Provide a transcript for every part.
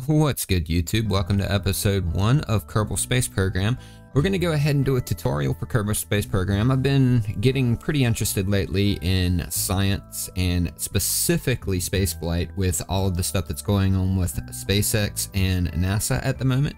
What's good, YouTube? Welcome to episode 1 of Kerbal Space Program. We're going to go ahead and do a tutorial for Kerbal Space Program. I've been getting pretty interested lately in science and specifically spaceflight with all of the stuff that's going on with SpaceX and NASA at the moment.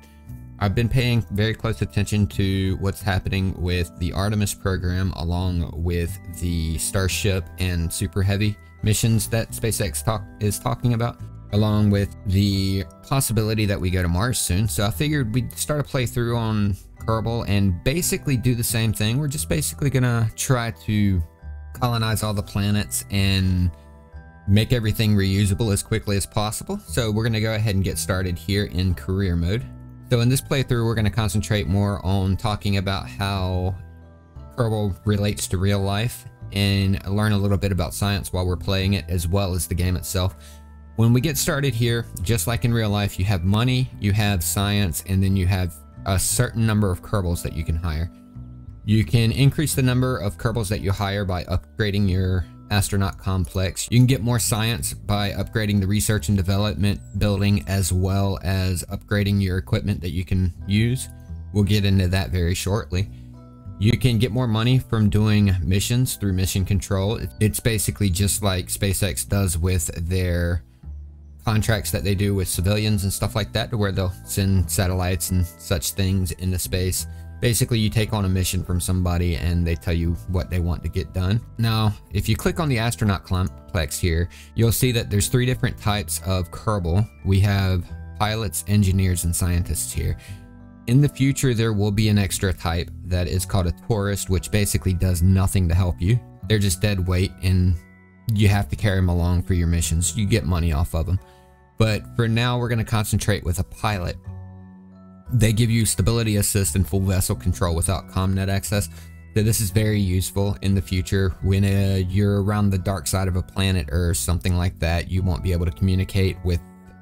I've been paying very close attention to what's happening with the Artemis program along with the Starship and Super Heavy missions that SpaceX is talking about, along with the possibility that we go to Mars soon. So I figured we'd start a playthrough on Kerbal and basically do the same thing. We're just basically gonna try to colonize all the planets and make everything reusable as quickly as possible. So we're gonna go ahead and get started here in career mode. So in this playthrough, we're gonna concentrate more on talking about how Kerbal relates to real life and learn a little bit about science while we're playing it, as well as the game itself. When we get started here, just like in real life, you have money, you have science, and then you have a certain number of Kerbals that you can hire. You can increase the number of Kerbals that you hire by upgrading your astronaut complex. You can get more science by upgrading the research and development building, as well as upgrading your equipment that you can use. We'll get into that very shortly. You can get more money from doing missions through mission control. It's basically just like SpaceX does with their contracts that they do with civilians and stuff like that, to where they'll send satellites and such things into space. Basically, you take on a mission from somebody and they tell you what they want to get done. Now, if you click on the astronaut complex here, you'll see that there's 3 different types of Kerbal. We have pilots, engineers, and scientists here. In the future, there will be an extra type that is called a tourist, which basically does nothing to help you. They're just dead weight and you have to carry them along for your missions. You get money off of them. But for now, we're going to concentrate with a pilot. They give you stability assist and full vessel control without ComNet access. So this is very useful in the future when you're around the dark side of a planet or something like that. You won't be able to communicate with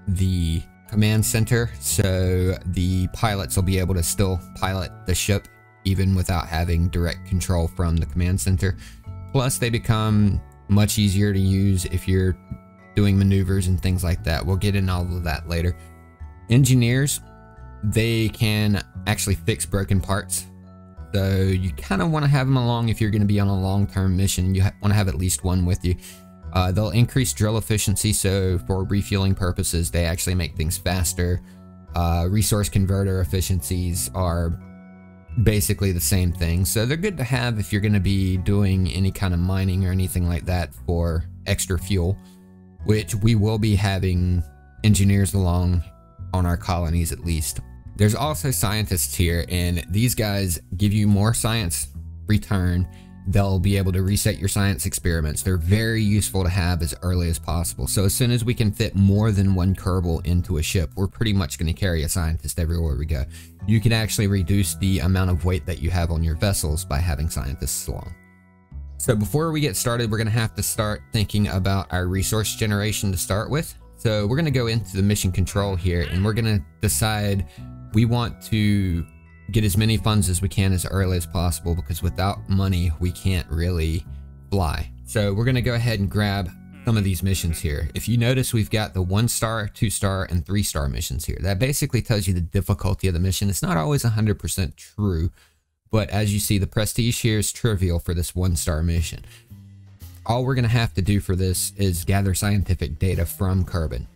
the command center, so the pilots will be able to still pilot the ship even without having direct control from the command center. Plus, they become much easier to use if you're doing maneuvers and things like that. We'll get into all of that later. Engineers, they can actually fix broken parts. So you kind of want to have them along if you're going to be on a long-term mission. You want to have at least one with you. They'll increase drill efficiency, so for refueling purposes, they actually make things faster. Resource converter efficiencies are basically the same thing. So they're good to have if you're going to be doing any kind of mining or anything like that for extra fuel, which we will be having engineers along on our colonies at least. There's also scientists here, and these guys give you more science return. They'll be able to reset your science experiments. They're very useful to have as early as possible. So as soon as we can fit more than one Kerbal into a ship, we're pretty much going to carry a scientist everywhere we go. You can actually reduce the amount of weight that you have on your vessels by having scientists along. So before we get started, we're going to have to start thinking about our resource generation to start with. So we're going to go into the mission control here, and we're going to decide we want to get as many funds as we can as early as possible, because without money, we can't really fly. So we're going to go ahead and grab some of these missions here. If you notice, we've got the 1-star, 2-star, and 3-star missions here. That basically tells you the difficulty of the mission. It's not always 100% true, but as you see, the prestige here is trivial for this 1-star mission. All we're going to have to do for this is gather scientific data from Kerbal.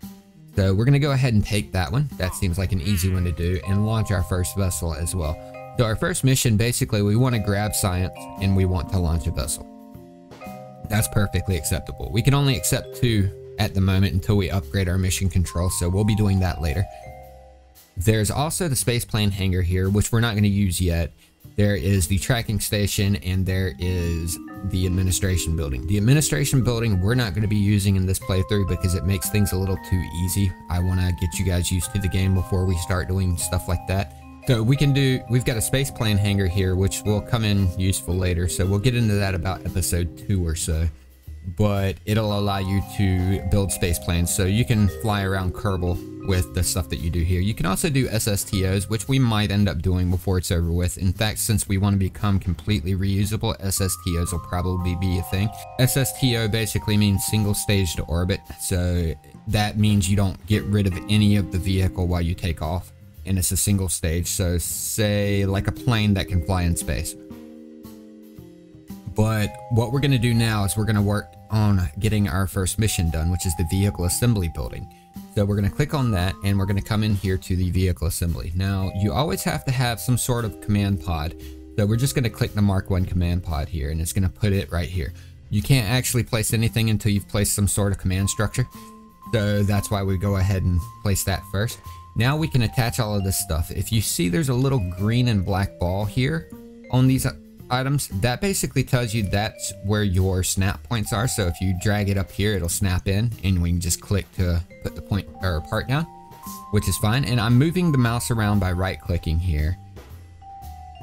So we're going to go ahead and take that one. That seems like an easy one to do, and launch our first vessel as well. So our first mission, basically, we want to grab science and we want to launch a vessel. That's perfectly acceptable. We can only accept 2 at the moment until we upgrade our mission control, so we'll be doing that later. There's also the space plane hangar here, which we're not going to use yet. There is the tracking station, and there is the administration building. The administration building we're not going to be using in this playthrough because it makes things a little too easy. I want to get you guys used to the game before we start doing stuff like that. So we've got a space plane hangar here, which will come in useful later. So we'll get into that about episode 2 or so. but it'll allow you to build space planes, so you can fly around Kerbal with the stuff that you do here. You can also do SSTOs, which we might end up doing before it's over with. In fact, since we want to become completely reusable, SSTOs will probably be a thing. SSTO basically means single stage to orbit, so that means you don't get rid of any of the vehicle while you take off, and it's a single stage, so say like a plane that can fly in space. But what we're going to do now is we're going to work on getting our first mission done, which is the vehicle assembly building. So we're going to click on that, and we're going to come in here to the vehicle assembly. Now, you always have to have some sort of command pod. So we're just going to click the Mark 1 command pod here, and it's going to put it right here. You can't actually place anything until you've placed some sort of command structure. So that's why we go ahead and place that first. Now we can attach all of this stuff. If you see there's a little green and black ball here on these items, that basically tells you that's where your snap points are. So if you drag it up here, it'll snap in, and we can just click to put the point or part down, which is fine. And I'm moving the mouse around by right clicking here,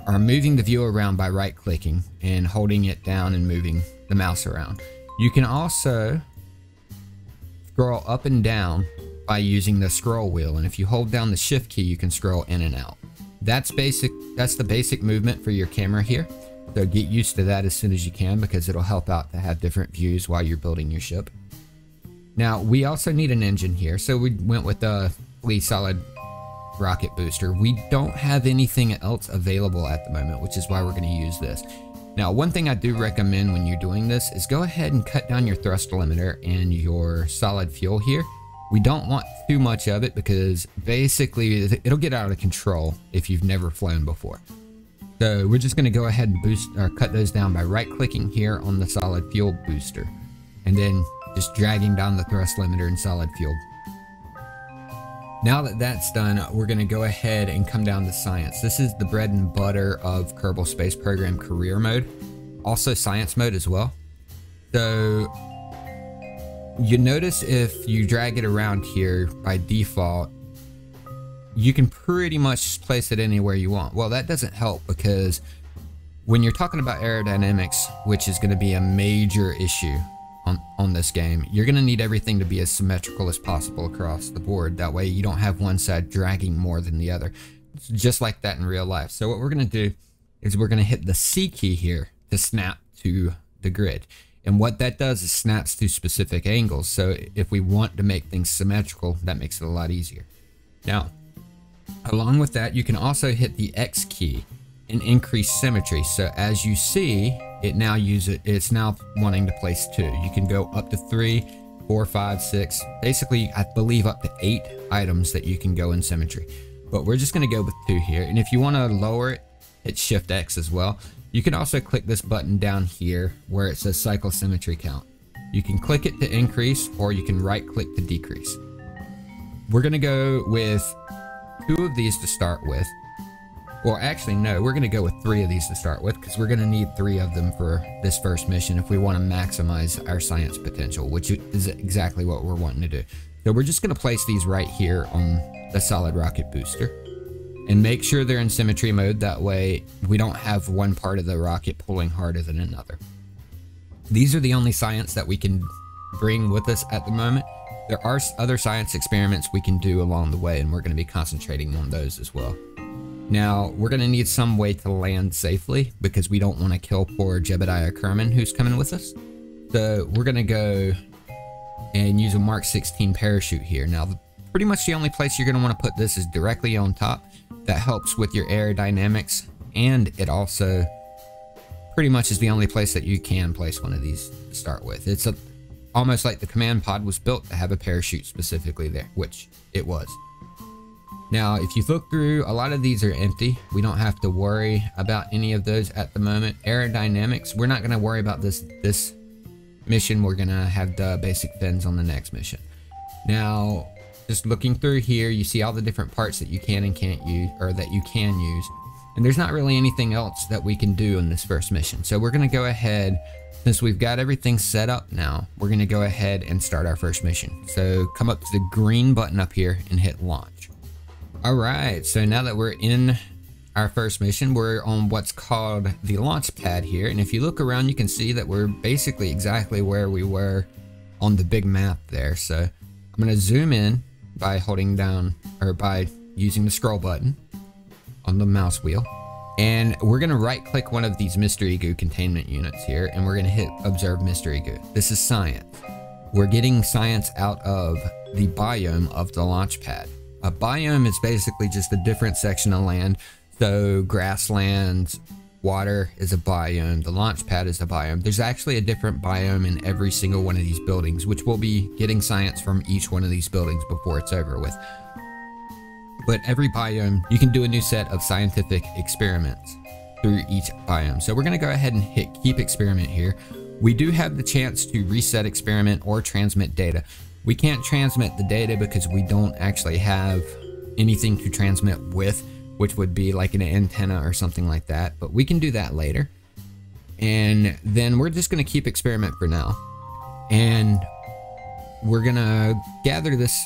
or moving the view around by right clicking and holding it down and moving the mouse around. You can also scroll up and down by using the scroll wheel, and if you hold down the shift key, you can scroll in and out. That's the basic movement for your camera here. So get used to that as soon as you can, because it'll help out to have different views while you're building your ship. Now, we also need an engine here, so we went with the fully solid rocket booster. We don't have anything else available at the moment, which is why we're going to use this. Now, one thing I do recommend when you're doing this is go ahead and cut down your thrust limiter and your solid fuel here. We don't want too much of it, because basically it'll get out of control if you've never flown before. So we're just going to go ahead and boost or cut those down by right clicking here on the solid fuel booster, and then just dragging down the thrust limiter and solid fuel. Now that that's done, we're going to go ahead and come down to science. This is the bread and butter of Kerbal Space Program career mode, also science mode as well. So you notice if you drag it around here by default, you can pretty much place it anywhere you want. Well, that doesn't help, because when you're talking about aerodynamics, which is going to be a major issue on this game, you're going to need everything to be as symmetrical as possible across the board. That way you don't have one side dragging more than the other. It's just like that in real life. So what we're going to do is we're going to hit the C key here to snap to the grid. And what that does is snaps to specific angles. So if we want to make things symmetrical, that makes it a lot easier. Now, along with that, you can also hit the X key and increase symmetry. So as you see, it's now wanting to place 2. You can go up to 3, 4, 5, 6. Basically, I believe up to 8 items that you can go in symmetry. But we're just going to go with 2 here. And if you want to lower it, hit Shift X as well. You can also click this button down here where it says cycle symmetry count. You can click it to increase, or you can right click to decrease. We're going to go with 2 of these to start with. Well, actually, no, we're going to go with 3 of these to start with, because we're going to need 3 of them for this first mission if we want to maximize our science potential, which is exactly what we're wanting to do. So we're just going to place these right here on the solid rocket booster and make sure they're in symmetry mode. That way we don't have one part of the rocket pulling harder than another. These are the only science that we can bring with us at the moment. There are other science experiments we can do along the way, and we're going to be concentrating on those as well. Now, we're going to need some way to land safely, because we don't want to kill poor Jebediah Kerman, who's coming with us. So we're going to go and use a Mark 16 parachute here. Now, pretty much the only place you're going to want to put this is directly on top. That helps with your aerodynamics, and it also pretty much is the only place that you can place one of these to start with. It's almost like the command pod was built to have a parachute specifically there, which it was. Now, if you look through, a lot of these are empty. We don't have to worry about any of those at the moment. Aerodynamics, we're not going to worry about this mission. We're going to have the basic fins on the next mission. Now, just looking through here, you see all the different parts that you can and can't use, or that you can use. And there's not really anything else that we can do in this first mission. So we're going to go ahead, since we've got everything set up now, we're going to go ahead and start our first mission. So come up to the green button up here and hit launch. Alright, so now that we're in our first mission. We're on what's called the launch pad here, and if you look around you can see that we're basically exactly where we were on the big map there. So I'm going to zoom in by holding down, or by using the scroll button on the mouse wheel, and we're going to right click one of these mystery goo containment units here, and we're going to hit observe mystery goo. This is science. We're getting science out of the biome of the launch pad. A biome is basically just a different section of land. So grasslands, water is a biome, the launch pad is a biome. There's actually a different biome in every single one of these buildings, which we'll be getting science from each one of these buildings before it's over with. But every biome, you can do a new set of scientific experiments through each biome. So we're going to go ahead and hit keep experiment here. We do have the chance to reset experiment or transmit data. We can't transmit the data because we don't actually have anything to transmit with, which would be like an antenna or something like that, but we can do that later. And then we're just going to keep experiment for now, and we're going to gather this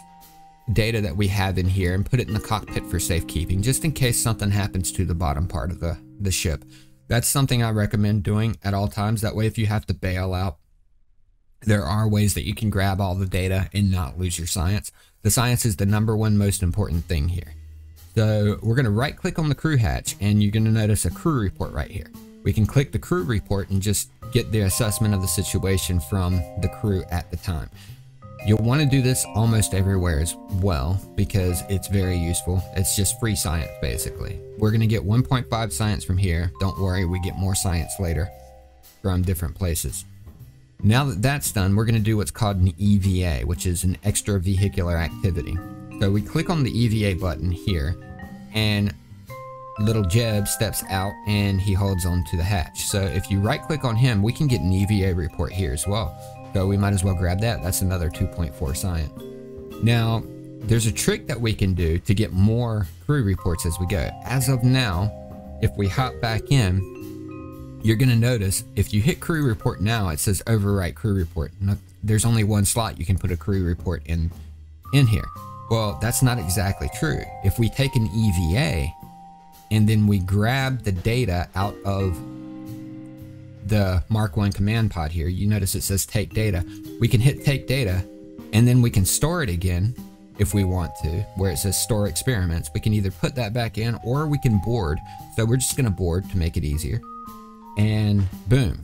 data that we have in here and put it in the cockpit for safekeeping, just in case something happens to the bottom part of the ship. That's something I recommend doing at all times. That way, if you have to bail out, there are ways that you can grab all the data and not lose your science. The science is the #1 most important thing here. So we're going to right click on the crew hatch, and you're going to notice a crew report right here. We can click the crew report and just get the assessment of the situation from the crew at the time. You'll want to do this almost everywhere as well because it's very useful. It's just free science basically. We're going to get 1.5 science from here. Don't worry, we get more science later from different places. Now that that's done, we're going to do what's called an EVA, which is an extravehicular activity. So we click on the EVA button here, and little Jeb steps out and he holds on to the hatch. So if you right click on him, we can get an EVA report here as well. So we might as well grab that. That's another 2.4 science. Now, there's a trick that we can do to get more crew reports as we go. As of now, if we hop back in, you're going to notice if you hit crew report now, it says overwrite crew report. Now, there's only one slot you can put a crew report in here. Well, that's not exactly true. If we take an EVA and then we grab the data out of the Mark 1 command pod here, you notice it says take data. We can hit take data, and then we can store it again if we want to, where it says store experiments. We can either put that back in or we can board. So we're just going to board to make it easier. And boom.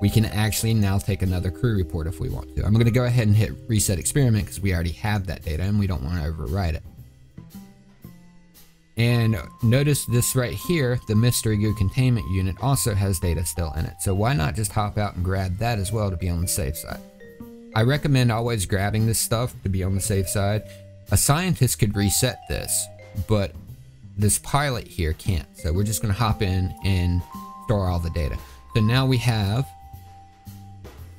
We can actually now take another crew report if we want to. I'm going to go ahead and hit reset experiment because we already have that data and we don't want to overwrite it. And notice this right here, the mystery goo containment unit also has data still in it. So why not just hop out and grab that as well to be on the safe side? I recommend always grabbing this stuff to be on the safe side. A scientist could reset this, but this pilot here can't. So we're just going to hop in and store all the data. So now we have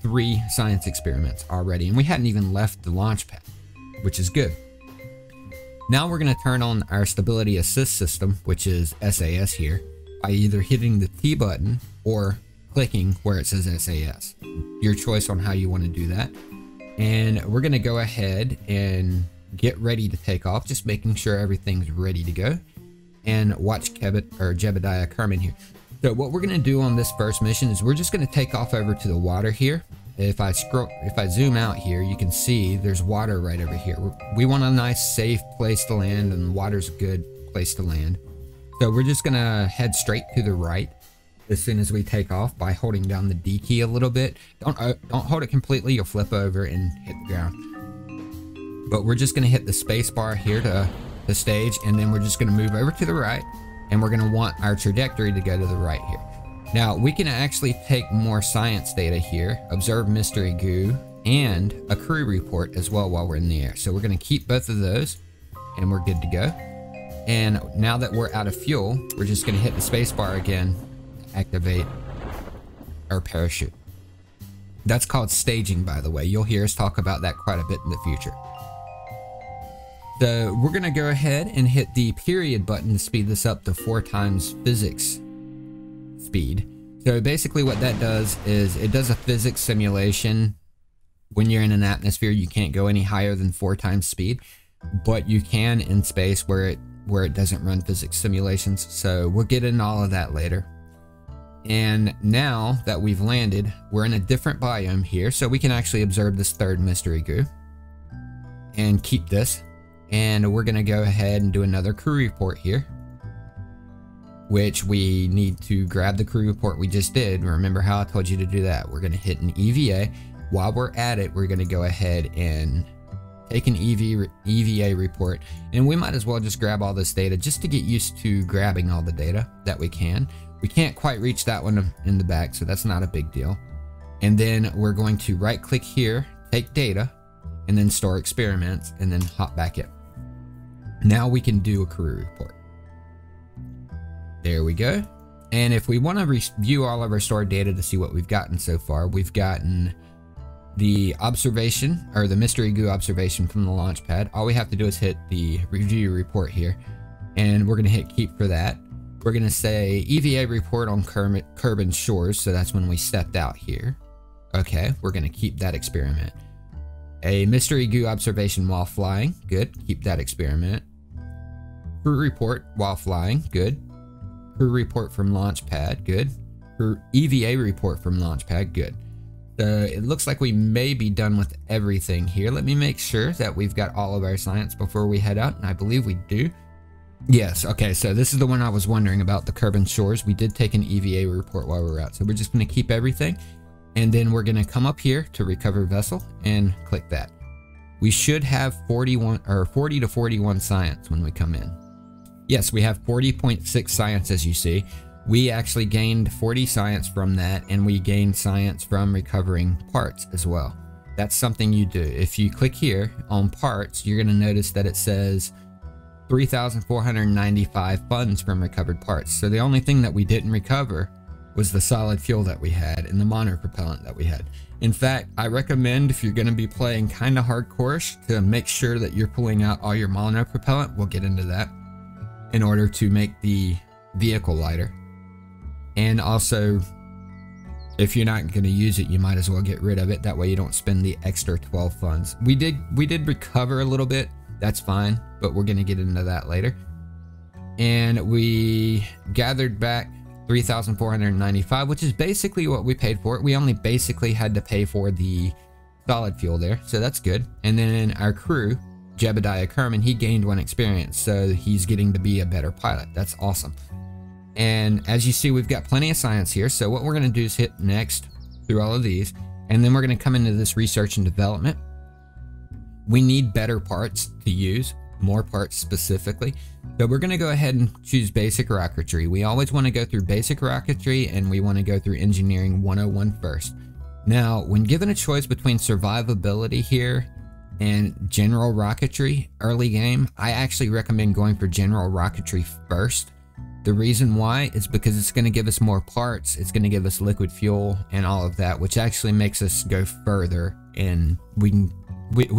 3 science experiments already, and we hadn't even left the launch pad, which is good. Now we're going to turn on our stability assist system, which is SAS here, by either hitting the T button or clicking where it says SAS. Your choice on how you want to do that. And we're going to go ahead and get ready to take off, just making sure everything's ready to go. And watch Jebediah Kerman here. So what we're going to do on this first mission is we're just going to take off over to the water here. If I zoom out here, you can see there's water right over here. We want a nice safe place to land, and water's a good place to land. So we're just going to head straight to the right as soon as we take off by holding down the D key a little bit. Don't hold it completely, you'll flip over and hit the ground. But we're just going to hit the space bar here to the stage, and then we're just going to move over to the right, and we're going to want our trajectory to go to the right here. Now we can actually take more science data here, observe mystery goo, and a crew report as well while we're in the air. So we're going to keep both of those, and we're good to go. And now that we're out of fuel, we're just going to hit the space bar again to activate our parachute. That's called staging, by the way. You'll hear us talk about that quite a bit in the future. So we're going to go ahead and hit the period button to speed this up to 4 times physics speed. So basically what that does is it does a physics simulation. When you're in an atmosphere, you can't go any higher than 4 times speed, but you can in space where where it doesn't run physics simulations, so we'll get into all of that later. And now that we've landed, we're in a different biome here, so we can actually observe this third mystery goo and keep this. And we're gonna go ahead and do another crew report here, which we need to grab the crew report we just did. Remember how I told you to do that? We're gonna hit an EVA. While we're at it, we're gonna go ahead and take an EVA report, and we might as well just grab all this data just to get used to grabbing all the data that we can. We can't quite reach that one in the back, so that's not a big deal. And then we're going to right click here, take data, and then store experiments, and then hop back in. Now we can do a crew report. There we go. And if we want to review all of our stored data to see what we've gotten so far, we've gotten the observation, or the mystery goo observation from the launch pad. All we have to do is hit the review report here, and we're going to hit keep for that. We're going to say EVA report on Kerbal shores, so that's when we stepped out here. Okay, we're going to keep that experiment. A mystery goo observation while flying, good, keep that experiment. Crew report while flying, good. Crew report from launch pad, good. Crew EVA report from launch pad, good. So it looks like we may be done with everything here. Let me make sure that we've got all of our science before we head out, and I believe we do. Yes, okay, so this is the one I was wondering about, the Kerbal shores. We did take an EVA report while we were out, so we're just going to keep everything, and then we're going to come up here to recover vessel and click that. We should have 40 to 41 science when we come in. Yes, we have 40.6 science, as you see. We actually gained 40 science from that, and we gained science from recovering parts as well. That's something you do. If you click here on parts, you're going to notice that it says 3,495 funds from recovered parts. So the only thing that we didn't recover was the solid fuel that we had and the monopropellant that we had. In fact, I recommend, if you're going to be playing kind of hardcore-ish, to make sure that you're pulling out all your monopropellant. We'll get into that, in order to make the vehicle lighter. And also, if you're not going to use it, you might as well get rid of it. That way you don't spend the extra 12 funds. We did recover a little bit. That's fine, but we're going to get into that later. And we gathered back 3,495, which is basically what we paid for it. We only basically had to pay for the solid fuel there, so that's good. And then our crew, Jebediah Kerman, he gained 1 experience, so he's getting to be a better pilot. That's awesome. And as you see, we've got plenty of science here, so what we're going to do is hit next through all of these, and then we're going to come into this research and development. We need better parts to use, more parts specifically. So we're going to go ahead and choose basic rocketry. We always want to go through basic rocketry, and we want to go through engineering 101 first. Now, when given a choice between survivability here and general rocketry early game, I actually recommend going for general rocketry first. The reason why is because it's going to give us more parts, it's going to give us liquid fuel and all of that, which actually makes us go further, and we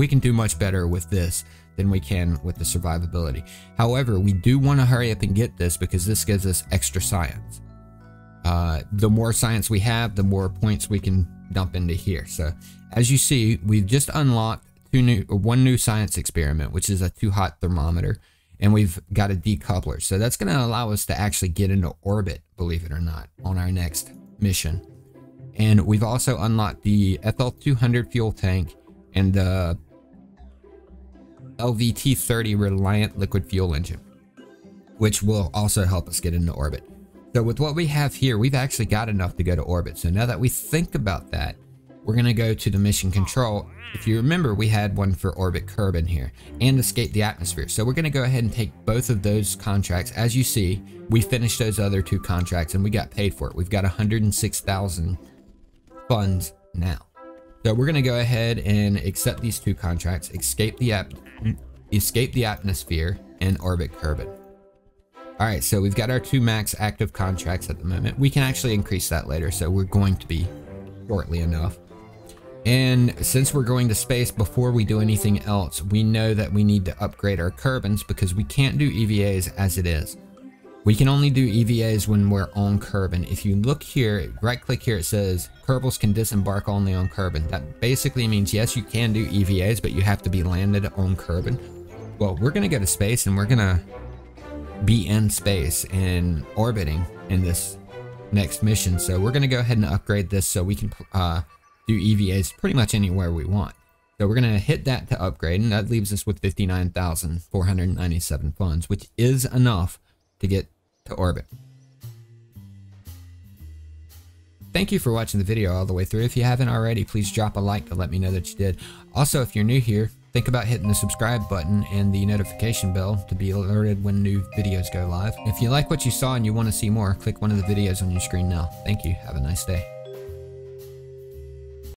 can do much better with this than we can with the survivability. However, we do want to hurry up and get this, because this gives us extra science. The more science we have, the more points we can dump into here. So as you see, we've just unlocked one new science experiment, which is a too hot thermometer, and we've got a decoupler. So that's going to allow us to actually get into orbit, believe it or not, on our next mission. And we've also unlocked the FL200 fuel tank and the LVT-30 Reliant liquid fuel engine, which will also help us get into orbit. So with what we have here, we've actually got enough to go to orbit. So now that we think about that, we're going to go to the mission control. If you remember, we had one for orbit Kerbal here and escape the atmosphere. So we're going to go ahead and take both of those contracts. As you see, we finished those other 2 contracts and we got paid for it. We've got 106,000 funds now. So we're going to go ahead and accept these 2 contracts, escape the atmosphere, and orbit Kerbal. Alright, so we've got our 2 max active contracts at the moment. We can actually increase that later, so we're going to be shortly enough. And since we're going to space, before we do anything else, we know that we need to upgrade our Kerbals, because we can't do EVAs as it is. We can only do EVAs when we're on Kerbal. If you look here, right click here, it says Kerbals can disembark only on Kerbal. That basically means, yes, you can do EVAs, but you have to be landed on Kerbal. Well, we're going to go to space, and we're going to be in space and orbiting in this next mission. So we're going to go ahead and upgrade this so we can do EVAs pretty much anywhere we want. So we're going to hit that to upgrade, and that leaves us with 59,497 funds, which is enough to get to orbit. Thank you for watching the video all the way through. If you haven't already, please drop a like to let me know that you did. Also, if you're new here, think about hitting the subscribe button and the notification bell to be alerted when new videos go live. If you like what you saw and you want to see more, click one of the videos on your screen now. Thank you. Have a nice day.